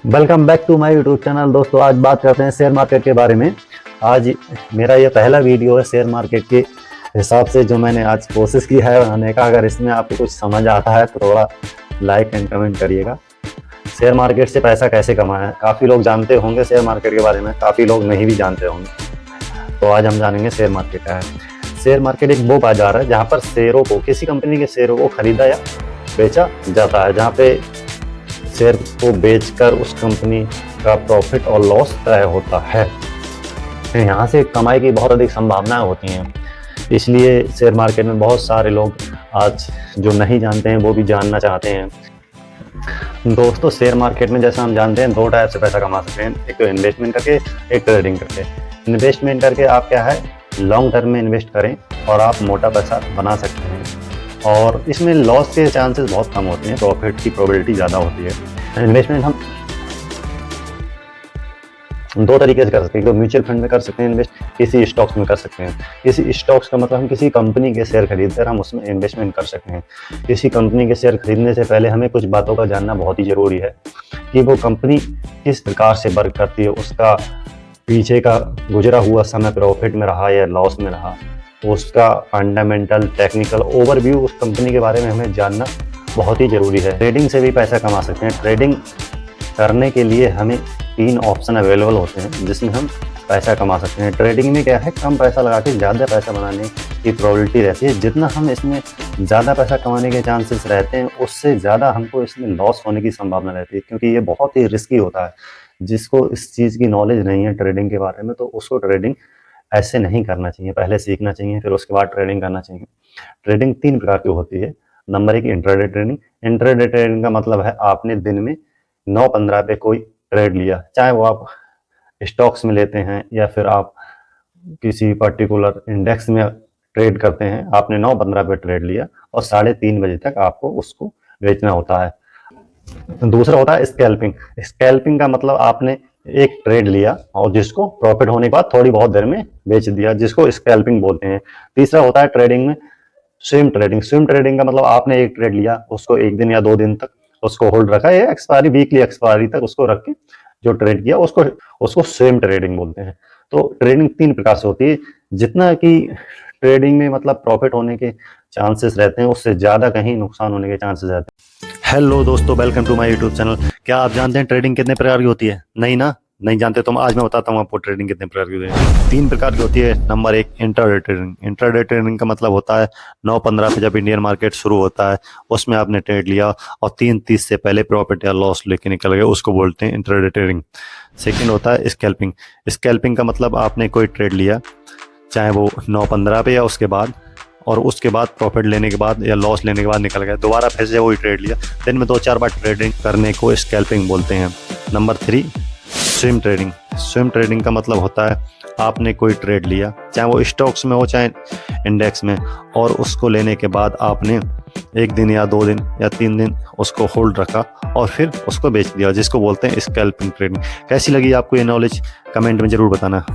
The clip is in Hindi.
Welcome back to my YouTube channel. दोस्तों आज बात करते हैं शेयर मार्केट के बारे में। आज मेरा ये पहला वीडियो है शेयर मार्केट के हिसाब से जो मैंने आज कोशिश की है बनाने का। अगर इसमें आपको कुछ समझ आता है तो थोड़ा लाइक एंड कमेंट करिएगा। शेयर मार्केट से पैसा कैसे कमाना है, काफ़ी लोग जानते होंगे शेयर मार्केट के बारे में, काफ़ी लोग नहीं भी जानते होंगे। तो आज हम जानेंगे शेयर मार्केट क्या है। शेयर मार्केट एक वो बाजार है जहाँ पर शेयरों को, किसी कंपनी के शेयरों को खरीदा या बेचा जाता है, जहाँ पे शेयर को बेचकर उस कंपनी का प्रॉफिट और लॉस तय होता है। यहाँ से कमाई की बहुत अधिक संभावनाएं होती हैं, इसलिए शेयर मार्केट में बहुत सारे लोग आज जो नहीं जानते हैं वो भी जानना चाहते हैं। दोस्तों शेयर मार्केट में जैसा हम जानते हैं दो टाइप से पैसा कमा सकते हैं, एक तो इन्वेस्टमेंट करके, एक ट्रेडिंग करके। इन्वेस्टमेंट करके आप क्या है लॉन्ग टर्म में इन्वेस्ट करें और आप मोटा पैसा बना सकते हैं, और इसमें लॉस के चांसेस बहुत कम होते हैं, प्रॉफिट की प्रोबेबिलिटी ज़्यादा होती है। इन्वेस्टमेंट हम दो तरीके से कर सकते हैं, तो म्यूचुअल फंड में कर सकते हैं इन्वेस्ट, किसी स्टॉक्स में कर सकते हैं। किसी स्टॉक्स का मतलब हम किसी कंपनी के शेयर खरीदकर हम उसमें इन्वेस्टमेंट कर सकते हैं। किसी कंपनी के शेयर खरीदने से पहले हमें कुछ बातों का जानना बहुत ही ज़रूरी है कि वो कंपनी किस प्रकार से वर्क करती है, उसका पीछे का गुजरा हुआ समय प्रॉफिट में रहा या लॉस में रहा, उसका फंडामेंटल टेक्निकल ओवरव्यू उस कंपनी के बारे में हमें जानना बहुत ही ज़रूरी है। ट्रेडिंग से भी पैसा कमा सकते हैं। ट्रेडिंग करने के लिए हमें 3 ऑप्शन अवेलेबल होते हैं जिसमें हम पैसा कमा सकते हैं। ट्रेडिंग में क्या है कम पैसा लगा के ज़्यादा पैसा बनाने की प्रोबेबिलिटी रहती है। जितना हम इसमें ज़्यादा पैसा कमाने के चांसेस रहते हैं उससे ज़्यादा हमको इसमें लॉस होने की संभावना रहती है, क्योंकि ये बहुत ही रिस्की होता है। जिसको इस चीज़ की नॉलेज नहीं है ट्रेडिंग के बारे में तो उसको ट्रेडिंग ऐसे नहीं करना चाहिए, पहले सीखना चाहिए फिर उसके बाद ट्रेडिंग करना चाहिए। ट्रेडिंग 3 प्रकार की होती है। Number 1 intraday trading. Intraday trading का मतलब है आपने दिन में 9-15 पे कोई ट्रेड लिया, चाहे वो आप स्टॉक्स में लेते हैं या फिर आप किसी पर्टिकुलर इंडेक्स में ट्रेड करते हैं। आपने 9-15 पे ट्रेड लिया और 3:30 बजे तक आपको उसको बेचना होता है। दूसरा होता है स्कैल्पिंग। स्कैल्पिंग का मतलब आपने एक ट्रेड लिया और जिसको प्रॉफिट होने के बाद थोड़ी बहुत देर में बेच दिया, जिसको स्कैल्पिंग बोलते हैं। तीसरा होता है ट्रेडिंग में स्विंग ट्रेडिंग। स्विंग ट्रेडिंग का मतलब आपने एक ट्रेड लिया, उसको 1 दिन या 2 दिन तक उसको होल्ड रखा या एक्सपायरी, वीकली एक्सपायरी तक उसको रख के जो ट्रेड किया उसको स्विंग ट्रेडिंग बोलते हैं। तो ट्रेडिंग 3 प्रकार से होती है। जितना कि ट्रेडिंग में मतलब प्रॉफिट होने के चांसेस रहते हैं उससे ज़्यादा कहीं नुकसान होने के चांसेस रहते हैं। हेलो दोस्तों, welcome to my YouTube channel. क्या आप जानते हैं ट्रेडिंग कितने प्रकार की होती है? नहीं ना, नहीं जानते तो आज मैं बताता हूँ आपको ट्रेडिंग कितने प्रकार की होती है। 3 प्रकार की होती है। Number 1 intraday trading. Intraday trading का मतलब होता है 9-15 पे जब इंडियन मार्केट शुरू होता है उसमें आपने ट्रेड लिया और 3:30 से पहले प्रॉफिट या लॉस लेके निकल गए, उसको बोलते हैं इंट्राडे ट्रेडिंग। सेकेंड होता है स्कैल्पिंग। स्कैल्पिंग का मतलब आपने कोई ट्रेड लिया, चाहे वो 9-15 पे या उसके बाद, और उसके बाद प्रॉफिट लेने के बाद या लॉस लेने के बाद निकल गए, दोबारा फिर से वही ट्रेड लिया। दिन में 2-4 बार ट्रेडिंग करने को स्कैल्पिंग बोलते हैं। Number 3 swing trading. Swing trading का मतलब होता है आपने कोई ट्रेड लिया, चाहे वो स्टॉक्स में हो चाहे इंडेक्स में, और उसको लेने के बाद आपने 1 दिन या 2 दिन या 3 दिन उसको होल्ड रखा और फिर उसको बेच दिया, जिसको बोलते हैं स्कैल्पिंग ट्रेडिंग। कैसी लगी आपको ये नॉलेज कमेंट में ज़रूर बताना।